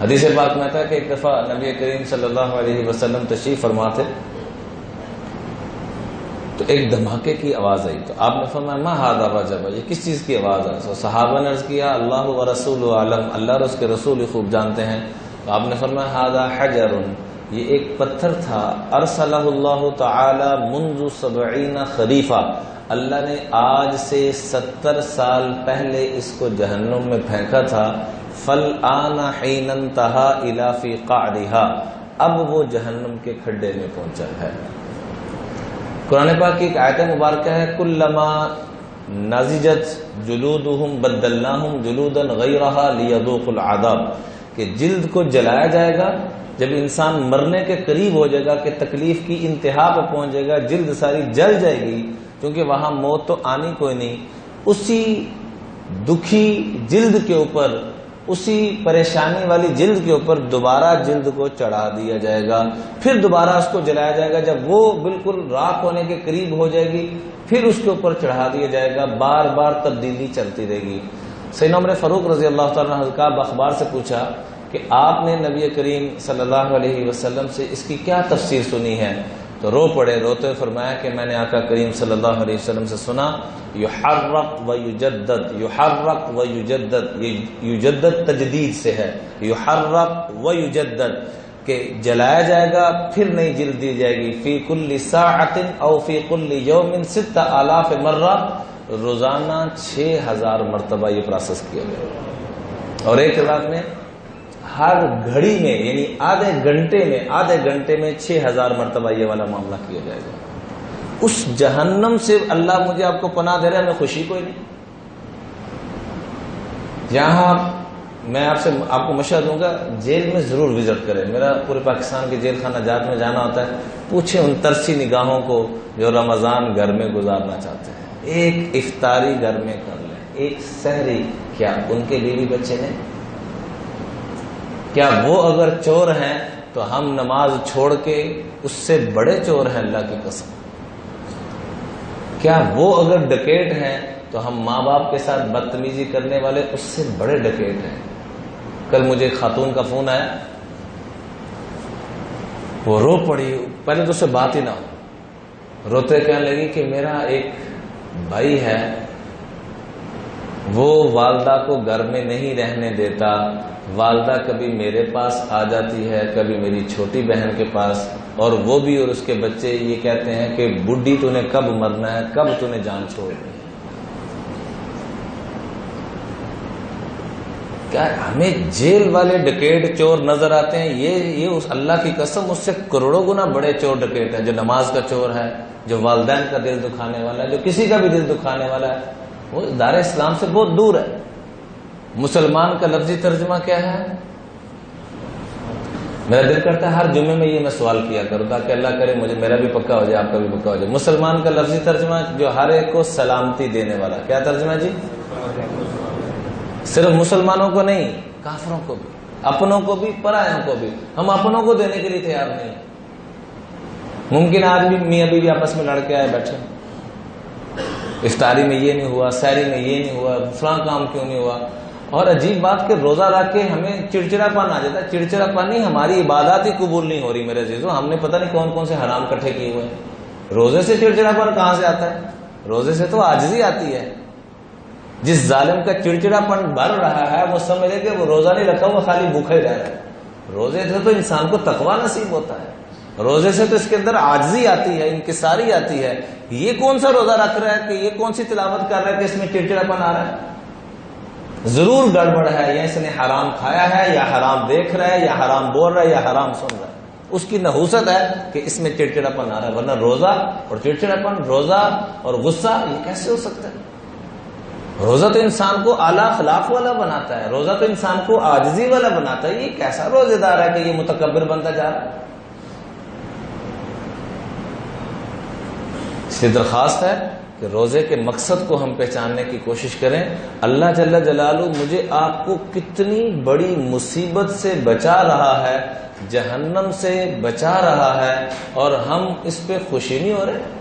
حدیث پاک میں تھا کہ ایک دفعہ نبی کریم صلی اللہ علیہ وسلم تشریف فرما تھے تو ایک دھماکے کی آواز آئی، تو آپ نے فرمایا ما ھذا وجب، یہ کس چیز کی آواز ہے؟ صحابہ نے عرض کیا اللہ و رسول عالم، اللہ اور اس کے رسول خوب جانتے ہیں۔ تو آپ نے فرمایا ھذا حجر، یہ ایک پتھر تھا، ارسلہ اللہ تعالی منذ 70 خریفہ، اللہ نے آج سے 70 سال پہلے اس کو جہنم میں پھینکا تھا، فالآن حین انتہا الی فی قعرہا، اب وہ جہنم کے کھڈے میں پہنچا ہے۔ قرآن پاک کی ایک آیت مبارکہ ہے کلما نضجت جلودہم بدلناہم جلودا غیرہا لیذوقوا العذاب، کہ جلد کو جلایا جائے گا جب انسان مرنے کے قریب ہو جائے گا کہ تکلیف کی انتہا پہ پہنچ جائے گا، جلد ساری جل جائے گی، کیونکہ وہاں موت تو آنی کوئی نہیں، اسی دکھی جلد کے اوپر، اسی پریشانی والی جلد کے اوپر دوبارہ جلد کو چڑھا دیا جائے گا، پھر دوبارہ اس کو جلایا جائے گا، جب وہ بالکل راکھ ہونے کے قریب ہو جائے گی پھر اس کے اوپر چڑھا دیا جائے گا، بار بار تبدیلی چلتی رہے گی۔ سیدنا عمر فاروق رضی اللہ تعالیٰ عنہ کا اخبار سے پوچھا کہ آپ نے نبی کریم صلی اللہ علیہ وسلم سے اس کی کیا تفسیر سنی ہے؟ تو رو پڑے، روتے فرمایا کہ میں نے آقا کریم صلی اللہ علیہ وسلم سے سنا یحرق و یجدد، یحرق و یجدد، یجدد تجدید سے ہے، یحرق و یجدد، کہ جلایا جائے گا پھر نئی جلد دی جائے گی، فی کل ساعت او فی کل یوم 6000 مرہ، روزانہ 6000 مرتبہ یہ پروسیس کیا گیا، اور ایک رات میں ہر گھڑی میں یعنی آدھے گھنٹے میں 6000 مرتبہ یہ والا معاملہ کیا جائے گا۔ اس جہنم سے اللہ مجھے آپ کو پناہ دے رہا ہے، ہمیں خوشی کوئی نہیں۔ یہاں میں آپ کو مشورہ دوں گا جیل میں ضرور وزٹ کریں، میرا پورے پاکستان کے جیل خانہ جات میں جانا ہوتا ہے، پوچھیں ان ترسی نگاہوں کو جو رمضان گھر میں گزارنا چاہتے ہیں، ایک افطاری گھر میں کر لیں، ایک سحری، کیا ان کے بیوی بچے ہیں؟ کیا وہ اگر چور ہیں تو ہم نماز چھوڑ کے اس سے بڑے چور ہیں اللہ کی قسم؟ کیا وہ اگر ڈکیٹ ہیں تو ہم ماں باپ کے ساتھ بدتمیزی کرنے والے اس سے بڑے ڈکیٹ ہیں؟ کل مجھے ایک خاتون کا فون آیا، وہ رو پڑی، پہلے تو اس سے بات ہی نہ ہو، روتے کہنے لگی کہ میرا ایک بھائی ہے، وہ والدہ کو گھر میں نہیں رہنے دیتا، والدہ کبھی میرے پاس آ جاتی ہے کبھی میری چھوٹی بہن کے پاس، اور وہ بھی اور اس کے بچے یہ کہتے ہیں کہ بڈھی تو نے کب مرنا ہے، کب تو نے جان چھوڑنی ہے۔ کیا ہمیں جیل والے ڈکیٹ چور نظر آتے ہیں؟ یہ اس اللہ کی قسم اس سے کروڑوں گنا بڑے چور ڈکیٹ ہیں، جو نماز کا چور ہے، جو والدین کا دل دکھانے والا ہے، جو کسی کا بھی دل دکھانے والا ہے، وہ دار اسلام سے بہت دور ہے۔ مسلمان کا لفظی ترجمہ کیا ہے؟ میرا دل کرتا ہے ہر جمعے میں یہ میں سوال کیا کروں تاکہ اللہ کرے مجھے میرا بھی پکا ہو جائے، آپ کا بھی پکا ہو جائے۔ مسلمان کا لفظی ترجمہ جو ہر ایک کو سلامتی دینے والا، کیا ترجمہ جی؟ صرف مسلمانوں کو نہیں، کافروں کو بھی، اپنوں کو بھی، پرایوں کو بھی۔ ہم اپنوں کو دینے کے لیے تیار نہیں۔ ممکن آج بھی میاں بیوی آپس میں لڑ کے آئے بیٹھے، افطاری میں یہ نہیں ہوا، سحری میں یہ نہیں ہوا، فلاں کام کیوں نہیں ہوا، اور عجیب بات کہ روزہ رکھ کے ہمیں چڑچڑا پن آ جاتا ہے۔ چڑچڑا پن نہیں، ہماری عبادات ہی قبول نہیں ہو رہی میرے عزیزوں، ہم نے پتہ نہیں کون کون سے حرام کٹھے کیے ہوئے ہیں۔ روزے سے چڑچڑا پن کہاں سے آتا ہے؟ روزے سے تو عاجزی آتی ہے۔ جس ظالم کا چڑچڑا پن بھر رہا ہے وہ سمجھ لے کہ وہ روزہ نہیں رکھا، وہ خالی بھوکا ہی رہ رہا ہے۔ روزے سے تو انسان کو تقوی نصیب ہوتا ہے، روزے سے تو اس کے اندر عاجزی آتی ہے، انکساری آتی ہے۔ یہ کون سا روزہ رکھ رہا ہے کہ یہ کون سی تلاوت کر رہا ہے کہ اس میں چڑچڑا پن آ رہا ہے؟ ضرور گڑبڑ ہے، یا اس نے حرام کھایا ہے، یا حرام دیکھ رہا ہے، یا حرام بول رہا ہے، یا حرام سن رہا ہے، اس کی نحوست ہے کہ اس میں چڑچڑا پن آ رہا ہے۔ ورنہ روزہ اور چڑچڑا پن، روزہ اور غصہ، یہ کیسے ہو سکتا ہے؟ روزہ تو انسان کو اعلیٰ اخلاق والا بناتا ہے، روزہ تو انسان کو عاجزی والا بناتا ہے۔ یہ کیسا روزے دار ہے کہ یہ متکبر بنتا جا رہا ہے؟ اس لیے درخواست ہے کہ روزے کے مقصد کو ہم پہچاننے کی کوشش کریں۔ اللہ جل جلالہ مجھے آپ کو کتنی بڑی مصیبت سے بچا رہا ہے، جہنم سے بچا رہا ہے، اور ہم اس پہ خوشی نہیں ہو رہے۔